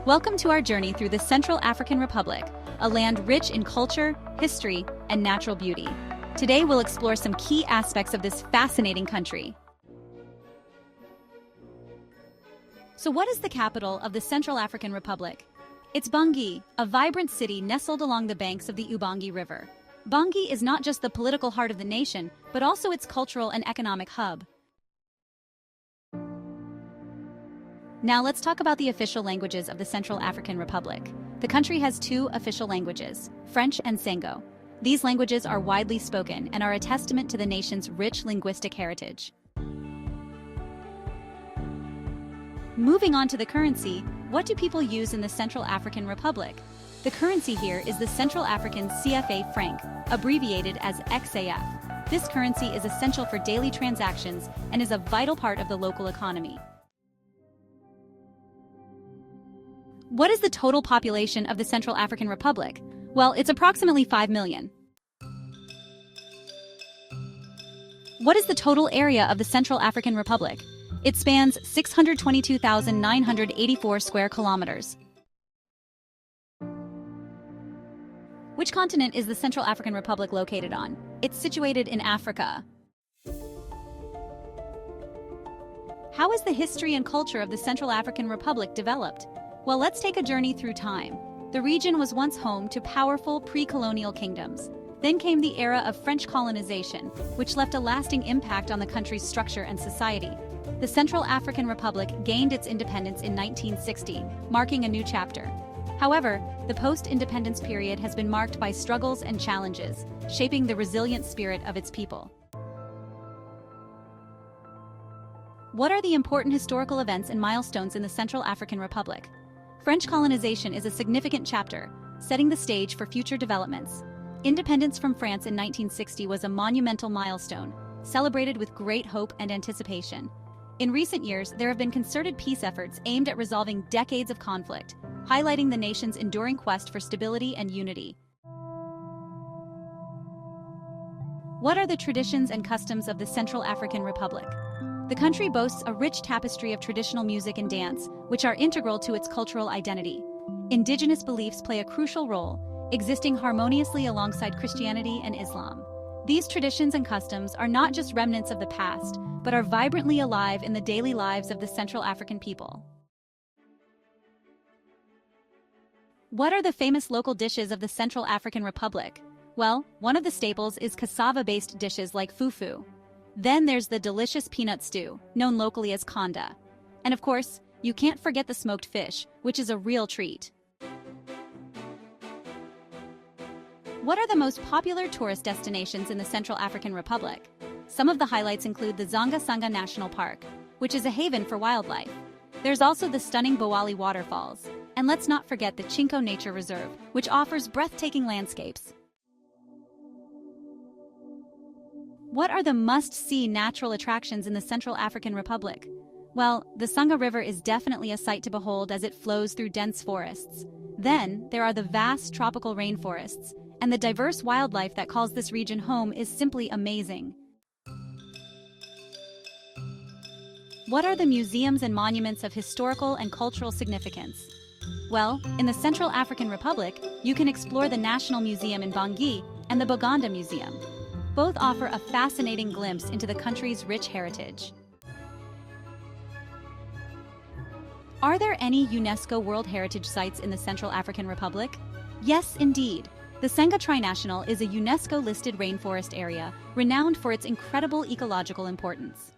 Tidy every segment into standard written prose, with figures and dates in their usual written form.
Welcome to our journey through the Central African Republic, a land rich in culture, history, and natural beauty. Today we'll explore some key aspects of this fascinating country. So what is the capital of the Central African Republic? It's Bangui, a vibrant city nestled along the banks of the Ubangi River. Bangui is not just the political heart of the nation, but also its cultural and economic hub. Now let's talk about the official languages of the Central African Republic. The country has two official languages, French and Sango. These languages are widely spoken and are a testament to the nation's rich linguistic heritage. Moving on to the currency, what do people use in the Central African Republic? The currency here is the Central African CFA franc, abbreviated as XAF. This currency is essential for daily transactions and is a vital part of the local economy. What is the total population of the Central African Republic? Well, it's approximately 5 million. What is the total area of the Central African Republic? It spans 622,984 square kilometers. Which continent is the Central African Republic located on? It's situated in Africa. How is the history and culture of the Central African Republic developed? Well, let's take a journey through time. The region was once home to powerful pre-colonial kingdoms. Then came the era of French colonization, which left a lasting impact on the country's structure and society. The Central African Republic gained its independence in 1960, marking a new chapter. However, the post-independence period has been marked by struggles and challenges, shaping the resilient spirit of its people. What are the important historical events and milestones in the Central African Republic? French colonization is a significant chapter, setting the stage for future developments. Independence from France in 1960 was a monumental milestone, celebrated with great hope and anticipation. In recent years, there have been concerted peace efforts aimed at resolving decades of conflict, highlighting the nation's enduring quest for stability and unity. What are the traditions and customs of the Central African Republic? The country boasts a rich tapestry of traditional music and dance, which are integral to its cultural identity. Indigenous beliefs play a crucial role, existing harmoniously alongside Christianity and Islam. These traditions and customs are not just remnants of the past, but are vibrantly alive in the daily lives of the Central African people. What are the famous local dishes of the Central African Republic? Well, one of the staples is cassava-based dishes like fufu. Then there's the delicious peanut stew, known locally as konda. And of course, you can't forget the smoked fish, which is a real treat. What are the most popular tourist destinations in the Central African Republic? Some of the highlights include the Zanga-Zanga National Park, which is a haven for wildlife. There's also the stunning Bowali Waterfalls. And let's not forget the Chinko Nature Reserve, which offers breathtaking landscapes. What are the must-see natural attractions in the Central African Republic? Well, the Sanga River is definitely a sight to behold as it flows through dense forests. Then, there are the vast tropical rainforests, and the diverse wildlife that calls this region home is simply amazing. What are the museums and monuments of historical and cultural significance? Well, in the Central African Republic, you can explore the National Museum in Bangui and the Buganda Museum. Both offer a fascinating glimpse into the country's rich heritage. Are there any UNESCO World Heritage Sites in the Central African Republic? Yes, indeed. The Senga Trinational is a UNESCO-listed rainforest area renowned for its incredible ecological importance.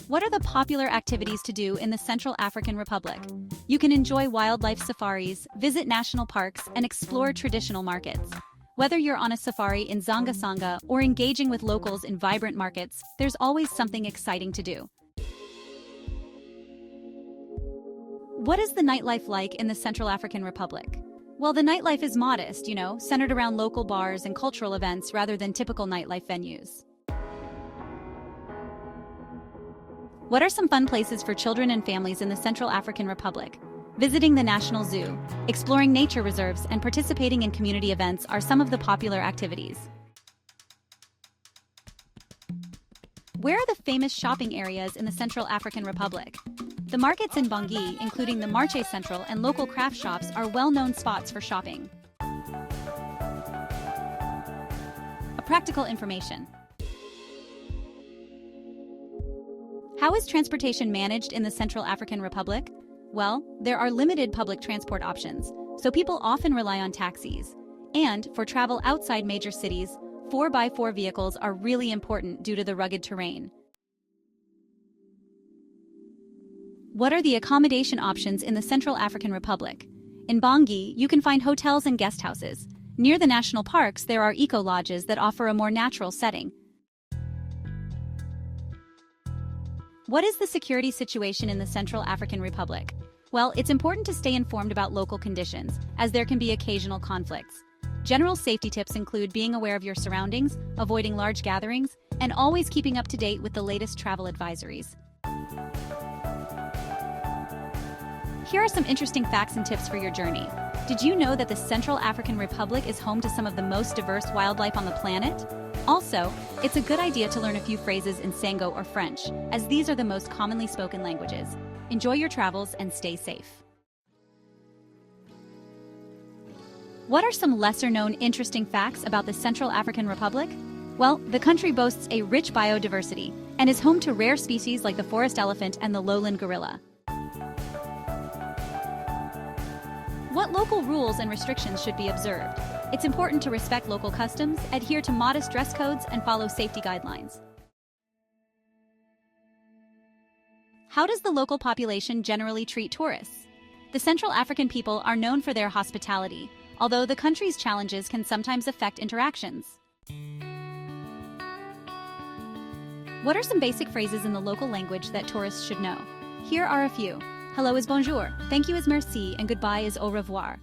What are the popular activities to do in the Central African Republic? You can enjoy wildlife safaris, visit national parks, and explore traditional markets. Whether you're on a safari in Zanga-Zanga or engaging with locals in vibrant markets, there's always something exciting to do. What is the nightlife like in the Central African Republic? Well, the nightlife is modest, centered around local bars and cultural events rather than typical nightlife venues. What are some fun places for children and families in the Central African Republic? Visiting the National Zoo, exploring nature reserves, and participating in community events are some of the popular activities. Where are the famous shopping areas in the Central African Republic? The markets in Bangui, including the Marché Central and local craft shops, are well-known spots for shopping. A practical information. How is transportation managed in the Central African Republic? Well, there are limited public transport options, so people often rely on taxis. And for travel outside major cities, 4x4 vehicles are really important due to the rugged terrain. What are the accommodation options in the Central African Republic? In Bangui, you can find hotels and guest houses. Near the national parks, there are eco-lodges that offer a more natural setting. What is the security situation in the Central African Republic? Well, it's important to stay informed about local conditions, as there can be occasional conflicts. General safety tips include being aware of your surroundings, avoiding large gatherings, and always keeping up to date with the latest travel advisories. Here are some interesting facts and tips for your journey. Did you know that the Central African Republic is home to some of the most diverse wildlife on the planet? Also, it's a good idea to learn a few phrases in Sango or French, as these are the most commonly spoken languages. Enjoy your travels and stay safe. What are some lesser-known interesting facts about the Central African Republic? Well, the country boasts a rich biodiversity and is home to rare species like the forest elephant and the lowland gorilla. What local rules and restrictions should be observed? It's important to respect local customs, adhere to modest dress codes, and follow safety guidelines. How does the local population generally treat tourists? The Central African people are known for their hospitality, although the country's challenges can sometimes affect interactions. What are some basic phrases in the local language that tourists should know? Here are a few. Hello is bonjour, thank you is merci, and goodbye is au revoir.